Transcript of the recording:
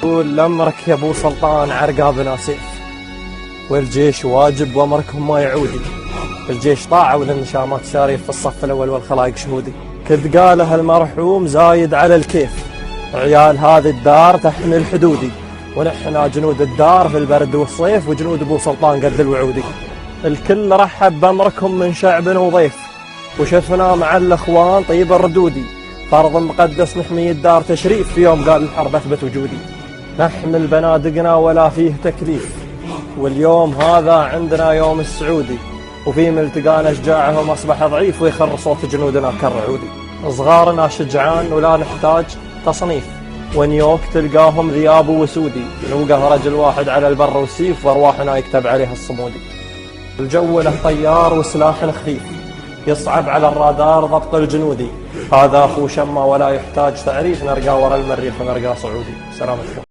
قول لأمرك يا ابو سلطان عرقابنا سيف، والجيش واجب وامركم ما يعودي. الجيش طاعة وللنشامات شاريف في الصف الاول والخلايق شهودي. كذ قاله المرحوم زايد على الكيف، عيال هذه الدار تحمل حدودي، ونحنا جنود الدار في البرد والصيف، وجنود ابو سلطان قد الوعودي. الكل رحب بامركم من شعب وضيف، وشفنا مع الاخوان طيب الردودي. فرض مقدس نحمي الدار تشريف، في يوم قال الحرب اثبت وجودي. نحمل بنادقنا ولا فيه تكليف، واليوم هذا عندنا يوم السعودي، وفي ملتقانا شجاعهم اصبح ضعيف، ويخر صوت جنودنا كالرعودي. صغارنا شجعان ولا نحتاج تصنيف، ونيوك تلقاهم ذياب وسودي، نوقه رجل واحد على البر والسيف، وارواحنا يكتب عليها الصمودي. الجو له طيار وسلاح خفيف، يصعب على الرادار ضبط الجنودي. هذا اخو شمة ولا يحتاج تعريف، نرقى ورا المريخ ونرقى صعودي. سلامتكم.